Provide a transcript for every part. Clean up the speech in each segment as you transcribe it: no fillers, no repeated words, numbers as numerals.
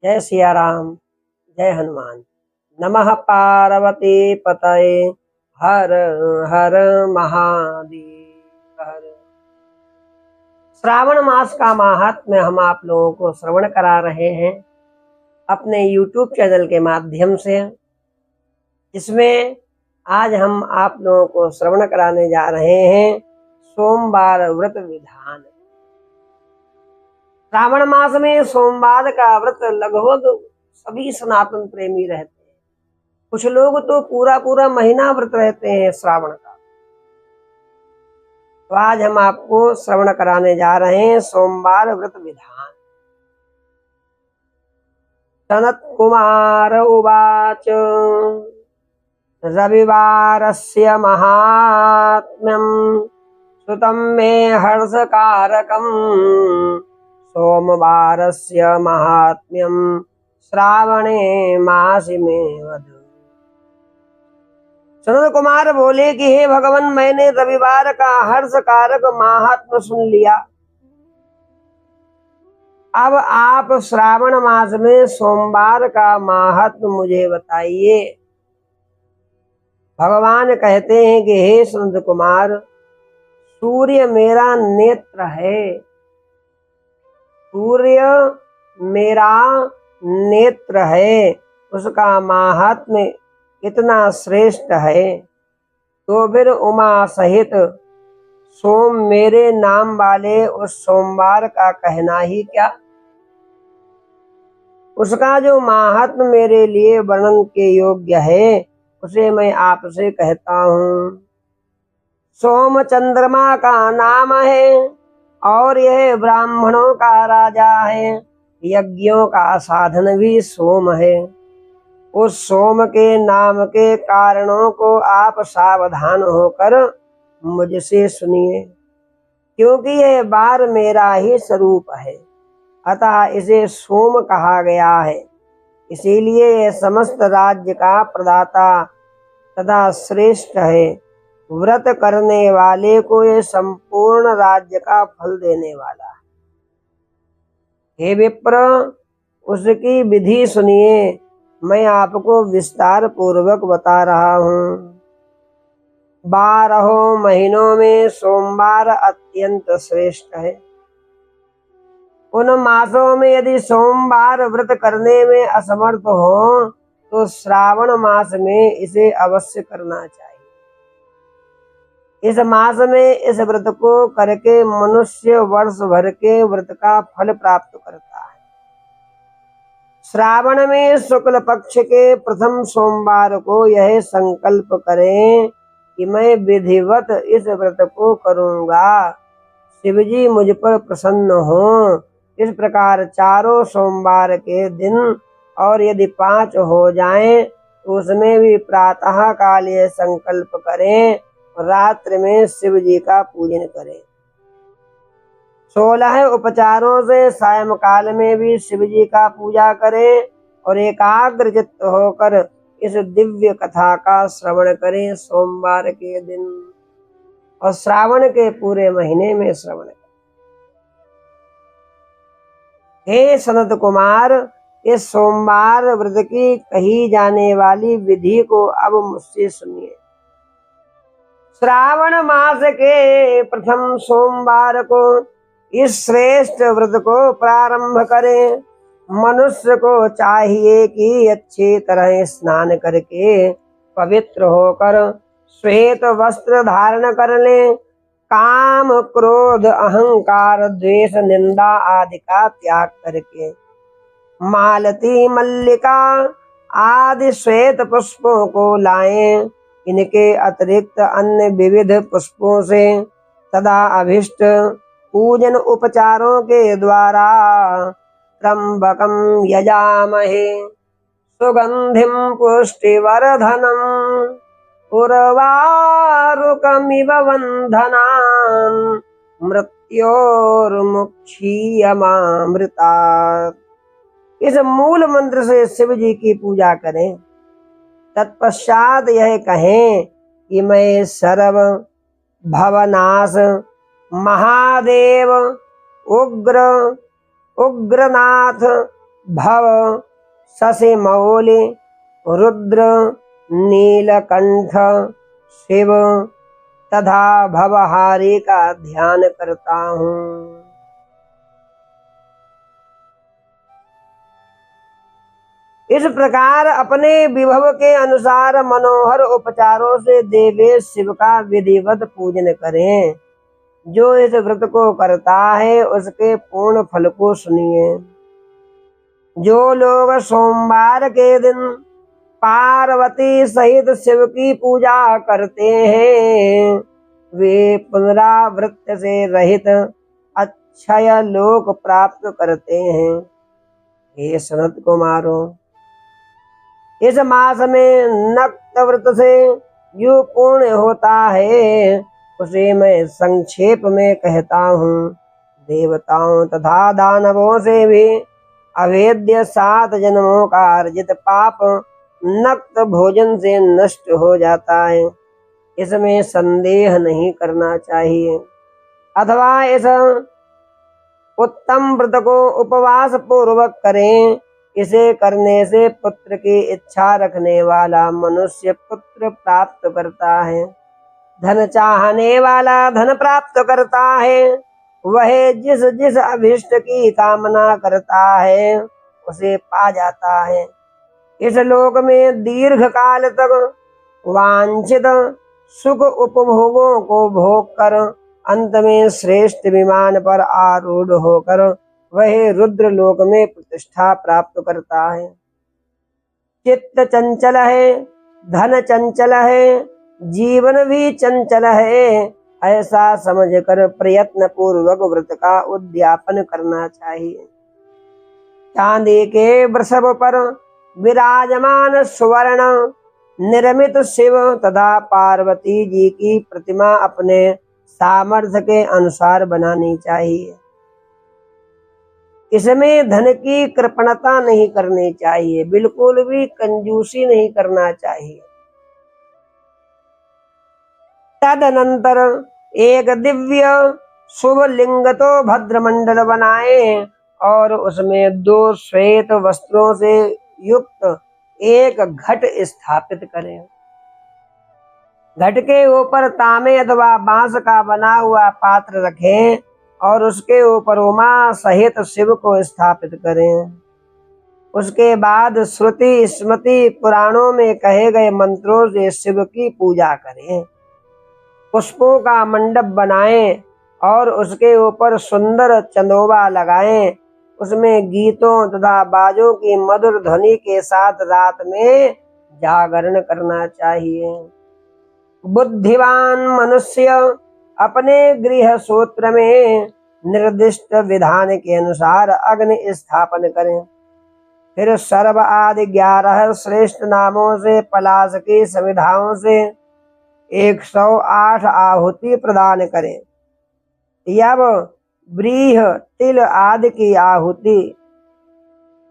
जय सिया राम, जय हनुमान। नमः पार्वती पतये, हर हर महादेव हर। श्रावण मास का माहात्म्य हम आप लोगों को श्रवण करा रहे हैं अपने YouTube चैनल के माध्यम से, जिसमें आज हम आप लोगों को श्रवण कराने जा रहे हैं सोमवार व्रत विधान। श्रावण मास में सोमवार का व्रत लगभग सभी सनातन प्रेमी रहते हैं। कुछ लोग तो पूरा पूरा महीना व्रत रहते हैं श्रावण का। तो आज हम आपको श्रवण कराने जा रहे हैं सोमवार व्रत विधान। सनत कुमार उवाच रविवारस्य महात्म्यं श्रुतं मे हर्षकारकं सोमवारस्य महात्म्यं श्रावणे मासी में वद। सनत कुमार बोले कि हे भगवान, मैंने रविवार का हर्षकारक महात्म्य सुन लिया। अब आप श्रावण मास में सोमवार का महात्म्य मुझे बताइए। भगवान कहते हैं कि हे सनत कुमार, सूर्य मेरा नेत्र है, सूर्य मेरा नेत्र है, उसका महात्म्य इतना श्रेष्ठ है, तो फिर उमा सहित सोम मेरे नाम वाले उस सोमवार का कहना ही क्या। उसका जो महात्म्य मेरे लिए वर्णन के योग्य है, उसे मैं आपसे कहता हूँ। सोम चंद्रमा का नाम है और यह ब्राह्मणों का राजा है। यज्ञों का साधन भी सोम है। उस सोम के नाम के कारणों को आप सावधान होकर मुझसे सुनिए, क्योंकि यह बार मेरा ही स्वरूप है, अतः इसे सोम कहा गया है। इसीलिए यह समस्त राज्य का प्रदाता तथा श्रेष्ठ है। व्रत करने वाले को ये संपूर्ण राज्य का फल देने वाला है। हे विप्र, उसकी विधि सुनिए, मैं आपको विस्तार पूर्वक बता रहा हूँ। 12 महीनों में सोमवार अत्यंत श्रेष्ठ है। उन मासों में यदि सोमवार व्रत करने में असमर्थ हो तो श्रावण मास में इसे अवश्य करना चाहिए। इस मास में इस व्रत को करके मनुष्य वर्ष भर के व्रत का फल प्राप्त करता है। श्रावण में शुक्ल पक्ष के प्रथम सोमवार को यह संकल्प करें कि मैं विधिवत इस व्रत को करूंगा, शिवजी मुझ पर प्रसन्न हो। इस प्रकार चारों सोमवार के दिन, और यदि 5 हो जाएं तो उसमें भी प्रातः काल यह संकल्प करें, रात्रि में शिव जी का पूजन करें। 16 उपचारों से सायंकाल में भी शिव जी का पूजा करें और एकाग्र चित्त होकर इस दिव्य कथा का श्रवण करें सोमवार के दिन, और श्रावण के पूरे महीने में श्रवण करें। हे सनत कुमार, इस सोमवार व्रत की कही जाने वाली विधि को अब मुझसे सुनिए। श्रावण मास के प्रथम सोमवार को इस श्रेष्ठ व्रत को प्रारंभ करें। मनुष्य को चाहिए कि अच्छी तरह स्नान करके पवित्र होकर श्वेत वस्त्र धारण कर ले। काम, क्रोध, अहंकार, द्वेष, निंदा आदि का त्याग करके मालती, मल्लिका आदि श्वेत पुष्पों को लाएं। इनके अतिरिक्त अन्य विविध पुष्पों से सदा अभिष्ट पूजन उपचारों के द्वारा त्र्यंबकं यजामहे सुगंधिं पुष्टिवर्धनम् उर्वारुकमिव बन्धनान् मृत्योर्मुक्षीयमामृतात्। इस मूल मंत्र से शिव जी की पूजा करें। तत्पश्चात यह कहें कि मैं सर्व भवनाश, महादेव, उग्र, उग्रनाथ, भव शशिमौलि रुद्र नीलकंठ शिव तथा भवहारी का ध्यान करता हूँ। इस प्रकार अपने विभव के अनुसार मनोहर उपचारों से देवेश शिव का विधिवत पूजन करें। जो इस व्रत को करता है उसके पूर्ण फल को सुनिए। जो लोग सोमवार के दिन पार्वती सहित शिव की पूजा करते हैं वे पुनरावृत्ति से रहित अक्षय लोक प्राप्त करते हैं। हे सनत कुमारों, इस मास में नक्त व्रत से जो पूर्ण होता है उसे मैं संक्षेप में कहता हूँ। देवताओं तथा दानवों से भी अवेद्य 7 जन्मों का अर्जित पाप नक्त भोजन से नष्ट हो जाता है, इसमें संदेह नहीं करना चाहिए। अथवा इस उत्तम व्रत को उपवास पूर्वक करें। इसे करने से पुत्र की इच्छा रखने वाला मनुष्य पुत्र प्राप्त करता है, धन चाहने वाला धन प्राप्त करता है, वह जिस जिस अभिष्ट की कामना करता है उसे पा जाता है। इस लोक में दीर्घ काल तक वांछित सुख उपभोगों को भोग कर अंत में श्रेष्ठ विमान पर आरूढ़ होकर वह रुद्र लोक में प्रतिष्ठा प्राप्त करता है। चित्त चंचल है, धन चंचल है, जीवन भी चंचल है, ऐसा समझकर प्रयत्न पूर्वक व्रत का उद्यापन करना चाहिए। चांदी के वृषभ पर विराजमान स्वर्ण निर्मित शिव तथा पार्वती जी की प्रतिमा अपने सामर्थ्य के अनुसार बनानी चाहिए। इसमें धन की कृपणता नहीं करनी चाहिए, बिल्कुल भी कंजूसी नहीं करना चाहिए। तदनंतर एक दिव्य शुभ लिंग तो भद्रमंडल बनाए और उसमें 2 श्वेत वस्त्रों से युक्त एक घट स्थापित करें। घट के ऊपर तांबे अथवा बांस का बना हुआ पात्र रखें और उसके ऊपर उमा सहित शिव को स्थापित करें। उसके बाद श्रुति स्मृति पुराणों में कहे गए मंत्रों से शिव की पूजा करें। पुष्पों का मंडप बनाएं और उसके ऊपर सुंदर चंदोबा लगाएं। उसमें गीतों तथा बाजों की मधुर ध्वनि के साथ रात में जागरण करना चाहिए। बुद्धिमान मनुष्य अपने गृह सूत्र में निर्दिष्ट विधान के अनुसार अग्नि स्थापन करें। फिर सर्व आदि 11 श्रेष्ठ नामों से पलाश की समिधाओं से 108 आहुति प्रदान करें। यब व्रीह तिल आदि की आहुति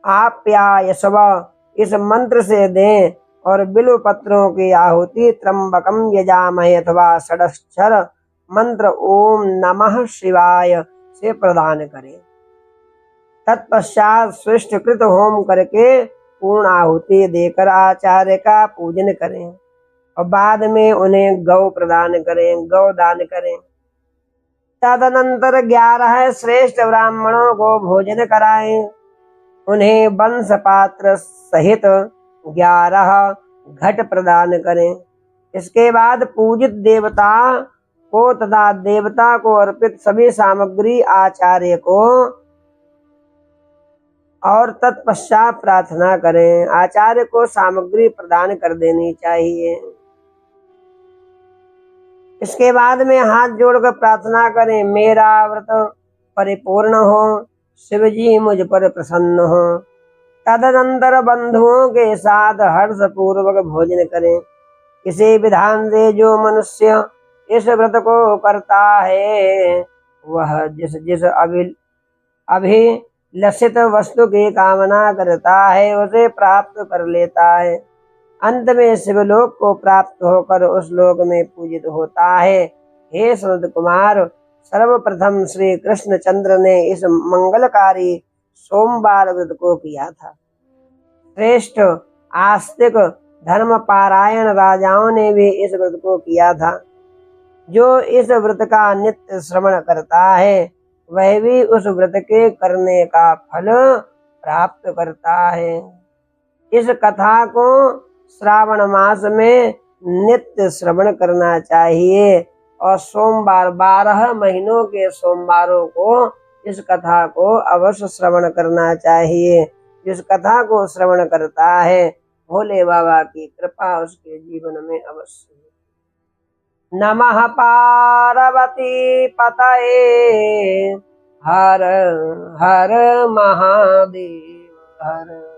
आप्यायस्व इस मंत्र से दें और बिल्व पत्रों की आहुति त्र्यंबकम यजामहे अथवा षडक्षर मंत्र ओम नमः शिवाय से प्रदान करें। तत्पश्चात सृष्टिकृत होम करके पूर्ण आहुति देकर आचार्य का पूजन करें और बाद में उन्हें गौ प्रदान करें, गौ दान करें। तदनंतर 11 श्रेष्ठ ब्राह्मणों को भोजन कराएं। उन्हें वंश पात्र सहित 11 घट प्रदान करें। इसके बाद पूजित देवता को तथा देवता को अर्पित सभी सामग्री आचार्य को और तत्पश्चात प्रार्थना करें। आचार्य को सामग्री प्रदान कर देनी चाहिए। इसके बाद में हाथ जोड़कर प्रार्थना करें, मेरा व्रत परिपूर्ण हो, शिव जी मुझ पर प्रसन्न हो। तदनंतर बंधुओं के साथ हर्ष पूर्वक भोजन करें। इसी विधान से जो मनुष्य इस व्रत को करता है वह जिस जिस अभिलषित वस्तु की कामना करता है उसे प्राप्त कर लेता है। अंत में शिवलोक को प्राप्त होकर उस लोक में पूजित होता है। हे सनत कुमार, सर्वप्रथम श्री कृष्णचंद्र ने इस मंगलकारी सोमवार व्रत को किया था। श्रेष्ठ आस्तिक धर्म पारायण राजाओं ने भी इस व्रत को किया था। जो इस व्रत का नित्य श्रवण करता है वह भी उस व्रत के करने का फल प्राप्त करता है। इस कथा को श्रावण मास में नित्य श्रवण करना चाहिए और सोमवार 12 महीनों के सोमवारों को इस कथा को अवश्य श्रवण करना चाहिए। जिस कथा को श्रवण करता है भोले बाबा की कृपा उसके जीवन में अवश्य। नमः पार्वती पतये हर हर महादेव हर।